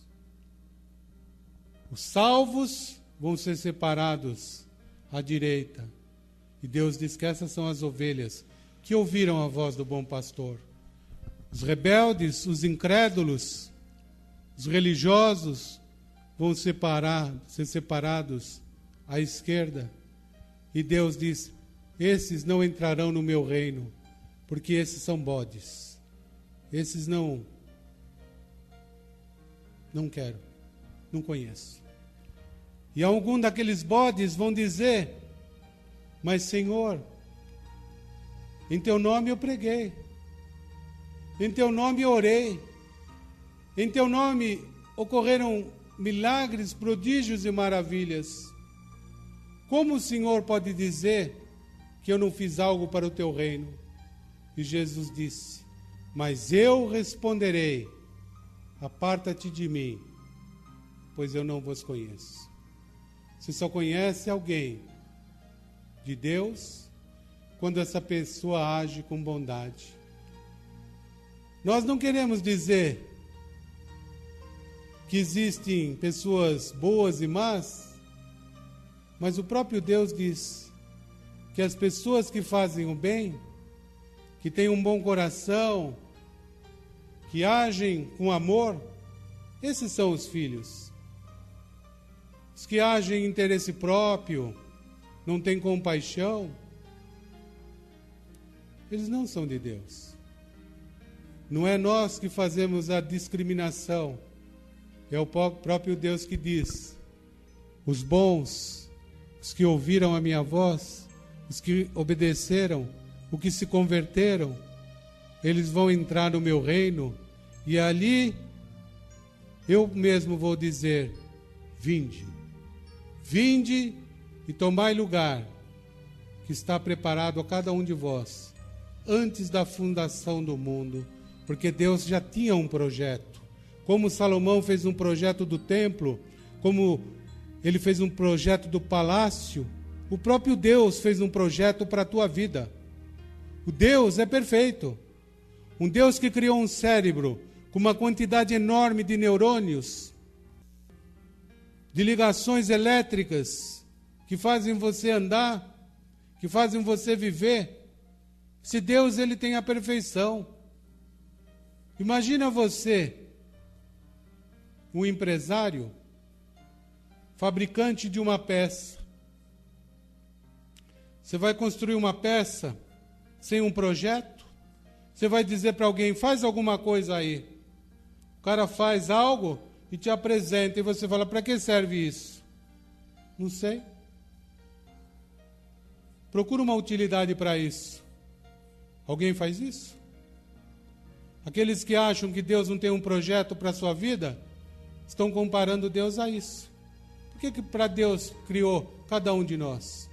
Os salvos vão ser separados à direita. E Deus diz que essas são as ovelhas que ouviram a voz do bom pastor. Os rebeldes, os incrédulos, os religiosos vão ser separados à esquerda. E Deus diz, esses não entrarão no meu reino, porque esses são bodes. Esses não quero, não conheço. E algum daqueles bodes vão dizer, mas Senhor, em Teu nome eu preguei, em Teu nome eu orei, em Teu nome ocorreram milagres, prodígios e maravilhas. Como o Senhor pode dizer que eu não fiz algo para o Teu reino? E Jesus disse, mas eu responderei, aparta-te de mim, pois eu não vos conheço. Você só conhece alguém de Deus quando essa pessoa age com bondade. Nós não queremos dizer que existem pessoas boas e más, mas o próprio Deus diz que as pessoas que fazem o bem, que têm um bom coração, que agem com amor, esses são os filhos. Os que agem em interesse próprio, não têm compaixão, eles não são de Deus. Não é nós que fazemos a discriminação, é o próprio Deus que diz, os bons, os que ouviram a minha voz, os que obedeceram, os que se converteram, eles vão entrar no meu reino, e ali eu mesmo vou dizer, vinde, Vinde e tomai lugar que está preparado a cada um de vós, antes da fundação do mundo, porque Deus já tinha um projeto. Como Salomão fez um projeto do templo, como ele fez um projeto do palácio, o próprio Deus fez um projeto para a tua vida. O Deus é perfeito. Um Deus que criou um cérebro com uma quantidade enorme de neurônios, de ligações elétricas que fazem você andar, que fazem você viver. Esse Deus, ele tem a perfeição. Imagina você, um empresário, fabricante de uma peça. Você vai construir uma peça sem um projeto? Você vai dizer para alguém, faz alguma coisa aí. O cara faz algo e te apresenta, e você fala, para que serve isso? Não sei. Procura uma utilidade para isso. Alguém faz isso? Aqueles que acham que Deus não tem um projeto para a sua vida, estão comparando Deus a isso. Por que para Deus criou cada um de nós?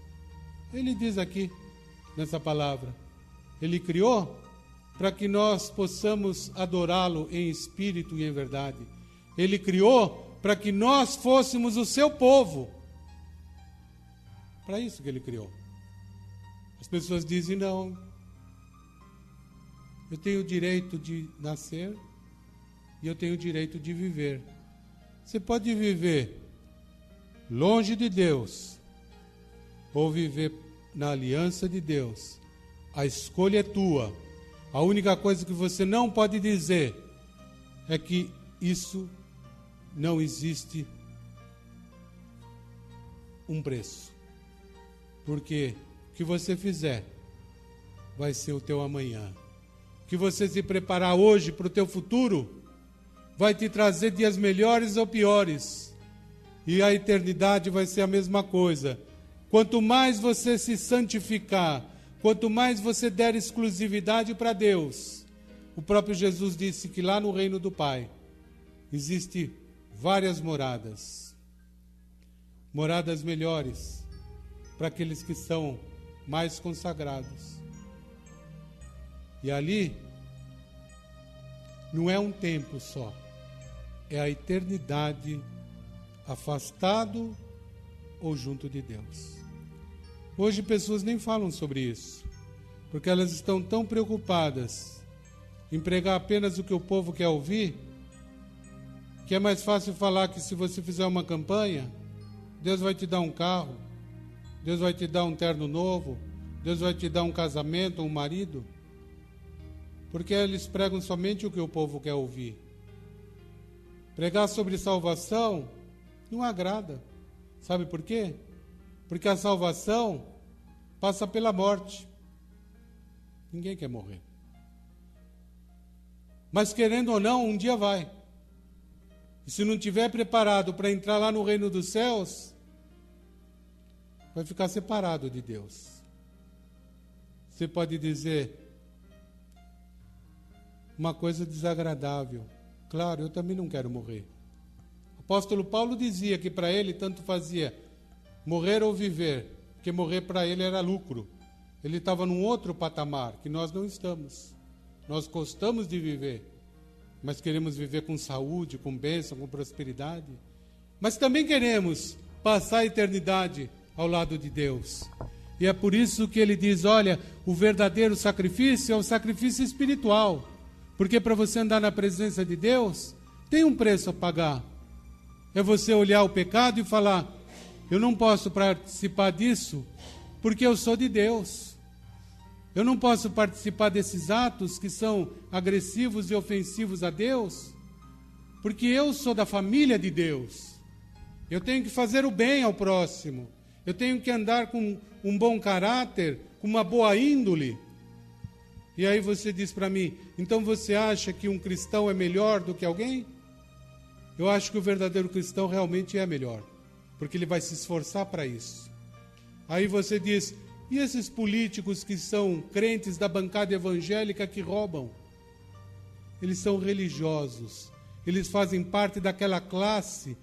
Ele diz aqui, nessa palavra, Ele criou para que nós possamos adorá-lo em espírito e em verdade. Ele criou para que nós fôssemos o seu povo. Para isso que Ele criou. As pessoas dizem, não, eu tenho o direito de nascer e eu tenho o direito de viver. Você pode viver longe de Deus ou viver na aliança de Deus. A escolha é tua. A única coisa que você não pode dizer é que isso não existe um preço. Porque o que você fizer vai ser o teu amanhã. O que você se preparar hoje para o teu futuro vai te trazer dias melhores ou piores. E a eternidade vai ser a mesma coisa. Quanto mais você se santificar, quanto mais você der exclusividade para Deus, o próprio Jesus disse que lá no reino do Pai existe várias moradas. Moradas melhores para aqueles que são mais consagrados. E ali não é um tempo só, é a eternidade afastado ou junto de Deus. Hoje pessoas nem falam sobre isso, porque elas estão tão preocupadas em pregar apenas o que o povo quer ouvir, que é mais fácil falar que se você fizer uma campanha, Deus vai te dar um carro, Deus vai te dar um terno novo, Deus vai te dar um casamento, um marido, porque eles pregam somente o que o povo quer ouvir. Pregar sobre salvação não agrada. Sabe por quê? Porque a salvação passa pela morte. Ninguém quer morrer. Mas querendo ou não, um dia vai. E se não estiver preparado para entrar lá no reino dos céus, vai ficar separado de Deus. Você pode dizer uma coisa desagradável. Claro, eu também não quero morrer. O apóstolo Paulo dizia que para ele tanto fazia morrer ou viver, porque morrer para ele era lucro. Ele estava num outro patamar, que nós não estamos. Nós gostamos de viver, mas queremos viver com saúde, com bênção, com prosperidade. Mas também queremos passar a eternidade ao lado de Deus. E é por isso que ele diz, olha, o verdadeiro sacrifício é o sacrifício espiritual. Porque para você andar na presença de Deus, tem um preço a pagar. É você olhar o pecado e falar, eu não posso participar disso, porque eu sou de Deus. Eu não posso participar desses atos que são agressivos e ofensivos a Deus, porque eu sou da família de Deus. Eu tenho que fazer o bem ao próximo. Eu tenho que andar com um bom caráter, com uma boa índole. E aí você diz para mim, então você acha que um cristão é melhor do que alguém? Eu acho que o verdadeiro cristão realmente é melhor, porque ele vai se esforçar para isso. Aí você diz, e esses políticos que são crentes da bancada evangélica que roubam? Eles são religiosos, eles fazem parte daquela classe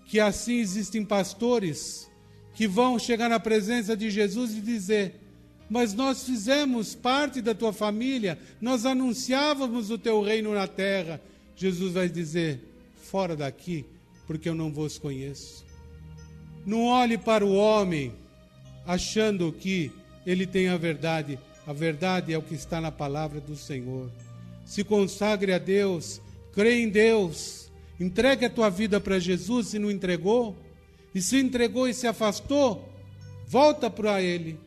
que assim existem pastores que vão chegar na presença de Jesus e dizer: mas nós fizemos parte da tua família, nós anunciávamos o teu reino na terra. Jesus vai dizer: fora daqui, porque eu não vos conheço. Não olhe para o homem achando que ele tem a verdade é o que está na palavra do Senhor. Se consagre a Deus, crê em Deus, entregue a tua vida para Jesus se não entregou, e se entregou e se afastou, volta para Ele,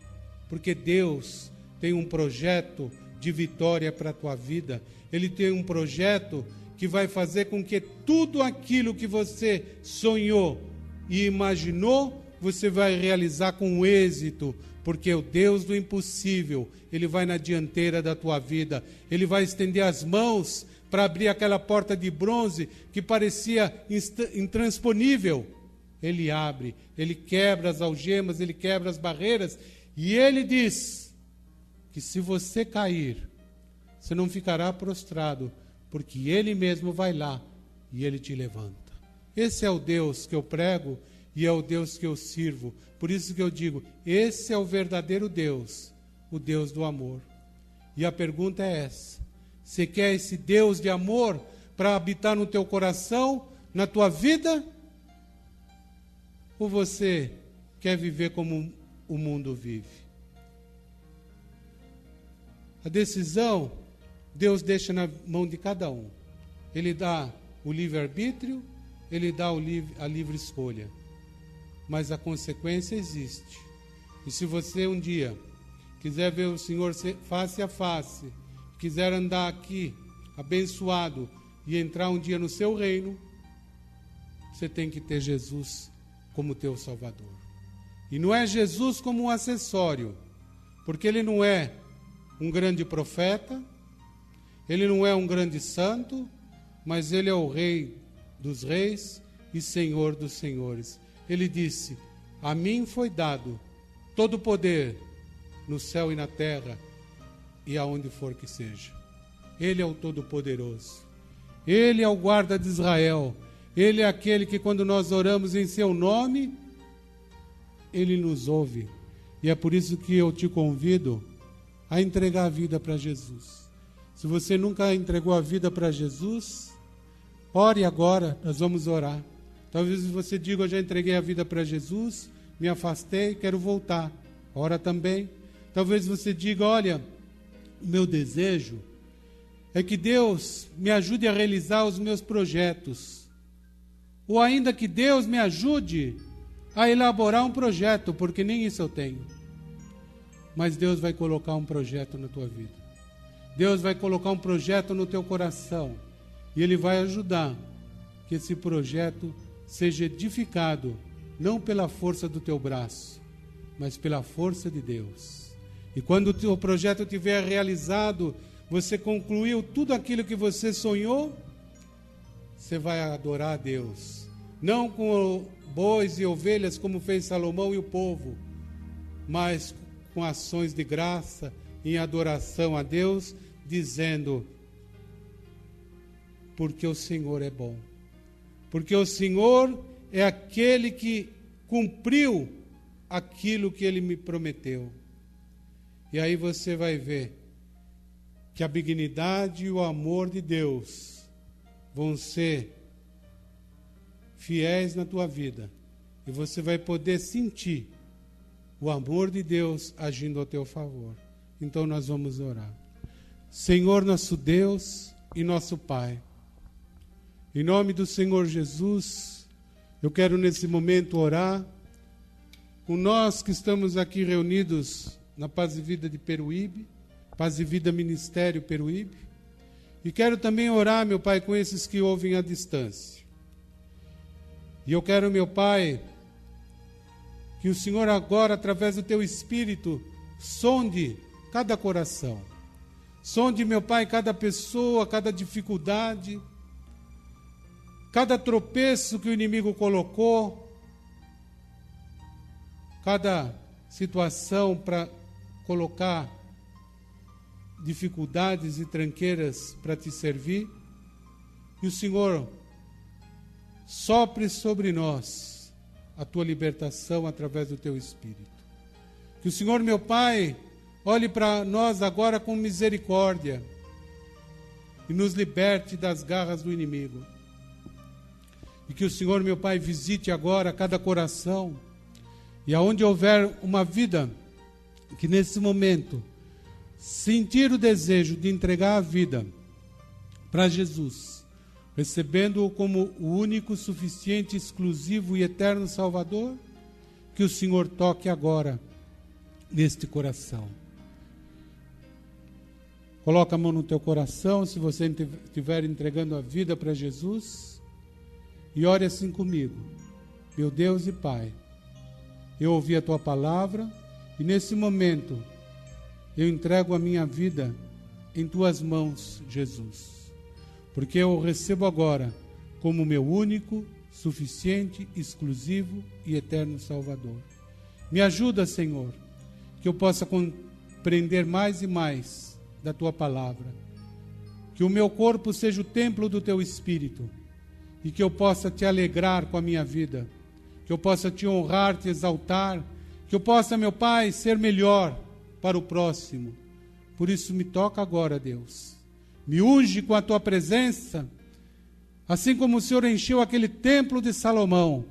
porque Deus tem um projeto de vitória para a tua vida. Ele tem um projeto que vai fazer com que tudo aquilo que você sonhou e imaginou, você vai realizar com êxito, porque o Deus do impossível, Ele vai na dianteira da tua vida. Ele vai estender as mãos para abrir aquela porta de bronze que parecia intransponível. Ele abre, Ele quebra as algemas, Ele quebra as barreiras, e Ele diz que se você cair, você não ficará prostrado, porque Ele mesmo vai lá e Ele te levanta. Esse é o Deus que eu prego e é o Deus que eu sirvo. Por isso que eu digo, esse é o verdadeiro Deus, o Deus do amor. E a pergunta é essa: você quer esse Deus de amor para habitar no teu coração, na tua vida? Ou você quer viver como o mundo vive? A decisão, Deus deixa na mão de cada um. Ele dá o livre-arbítrio, Ele dá a livre escolha. Mas a consequência existe. E se você um dia quiser ver o Senhor face a face, quiser andar aqui abençoado e entrar um dia no seu reino, você tem que ter Jesus como teu Salvador. E não é Jesus como um acessório, porque Ele não é um grande profeta, Ele não é um grande santo, mas Ele é o Rei dos reis e Senhor dos senhores. Ele disse: a mim foi dado todo o poder no céu e na terra e aonde for que seja. Ele é o Todo-Poderoso. Ele é o guarda de Israel. Ele é aquele que, quando nós oramos em seu nome, Ele nos ouve. E é por isso que eu te convido a entregar a vida para Jesus. Se você nunca entregou a vida para Jesus, ore agora, nós vamos orar. Talvez você diga: eu já entreguei a vida para Jesus, me afastei, quero voltar. Ora também. Talvez você diga: olha, o meu desejo é que Deus me ajude a realizar os meus projetos. Ou ainda que Deus me ajude a elaborar um projeto, porque nem isso eu tenho. Mas Deus vai colocar um projeto na tua vida. Deus vai colocar um projeto no teu coração. E Ele vai ajudar que esse projeto seja edificado, não pela força do teu braço, mas pela força de Deus. E quando o teu projeto estiver realizado, você concluiu tudo aquilo que você sonhou, você vai adorar a Deus. Não com bois e ovelhas, como fez Salomão e o povo, mas com ações de graça, em adoração a Deus, dizendo: porque o Senhor é bom. Porque o Senhor é aquele que cumpriu aquilo que Ele me prometeu. E aí você vai ver que a benignidade e o amor de Deus vão ser fiéis na tua vida. E você vai poder sentir o amor de Deus agindo ao teu favor. Então nós vamos orar. Senhor, nosso Deus e nosso Pai, em nome do Senhor Jesus, eu quero nesse momento orar com nós que estamos aqui reunidos na Paz e Vida de Peruíbe, Paz e Vida Ministério Peruíbe, e quero também orar, meu Pai, com esses que ouvem à distância. E eu quero, meu Pai, que o Senhor agora, através do Teu Espírito, sonde cada coração. Sonde, meu Pai, cada pessoa, cada dificuldade, cada tropeço que o inimigo colocou, cada situação para colocar dificuldades e tranqueiras para te servir. E o Senhor sopre sobre nós a tua libertação através do teu Espírito. Que o Senhor, meu Pai, olhe para nós agora com misericórdia e nos liberte das garras do inimigo. E que o Senhor, meu Pai, visite agora cada coração, e aonde houver uma vida que nesse momento sentir o desejo de entregar a vida para Jesus, recebendo-o como o único, suficiente, exclusivo e eterno Salvador, que o Senhor toque agora neste coração. Coloca a mão no teu coração, se você estiver entregando a vida para Jesus, e ore assim comigo. Meu Deus e Pai, eu ouvi a tua palavra, e nesse momento eu entrego a minha vida em tuas mãos, Jesus, porque eu o recebo agora como meu único, suficiente, exclusivo e eterno Salvador. Me ajuda, Senhor, que eu possa compreender mais e mais da tua palavra, que o meu corpo seja o templo do teu Espírito e que eu possa te alegrar com a minha vida, que eu possa te honrar, te exaltar, que eu possa, meu Pai, ser melhor para o próximo. Por isso me toca agora, Deus. Me unge com a tua presença, assim como o Senhor encheu aquele templo de Salomão.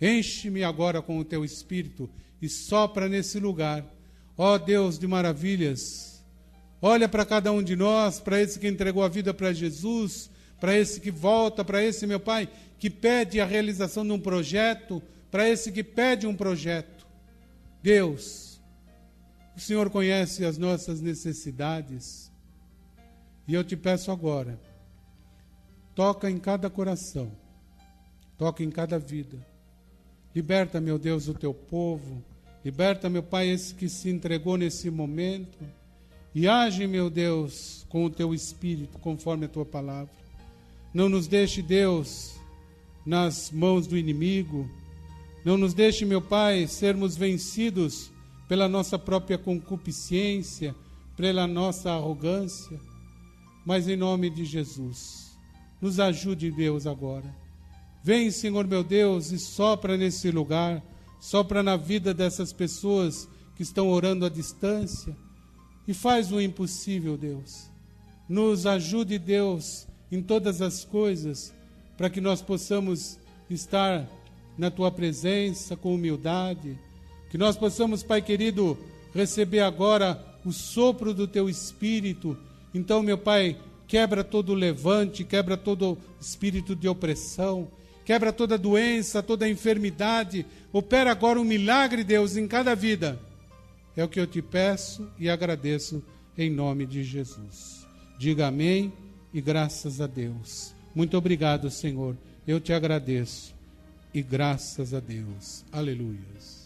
Enche-me agora com o teu Espírito e sopra nesse lugar. Ó Deus de maravilhas, olha para cada um de nós, para esse que entregou a vida para Jesus, para esse que volta, para esse, meu Pai, que pede a realização de um projeto, para esse que pede um projeto. Deus, o Senhor conhece as nossas necessidades, e eu te peço agora, toca em cada coração, toca em cada vida. Liberta, meu Deus, o teu povo, liberta, meu Pai, esse que se entregou nesse momento, e age, meu Deus, com o teu Espírito, conforme a tua palavra. Não nos deixe, Deus, nas mãos do inimigo. Não nos deixe, meu Pai, sermos vencidos pela nossa própria concupiscência, pela nossa arrogância. Mas em nome de Jesus, nos ajude, Deus, agora. Vem, Senhor meu Deus, e sopra nesse lugar, sopra na vida dessas pessoas que estão orando à distância, e faz o impossível, Deus. Nos ajude, Deus, em todas as coisas, para que nós possamos estar na tua presença com humildade, que nós possamos, Pai querido, receber agora o sopro do teu Espírito. Então, meu Pai, quebra todo levante, quebra todo espírito de opressão, quebra toda doença, toda enfermidade, opera agora um milagre, Deus, em cada vida. É o que eu te peço e agradeço em nome de Jesus. Diga amém e graças a Deus. Muito obrigado, Senhor. Eu te agradeço e graças a Deus. Aleluias.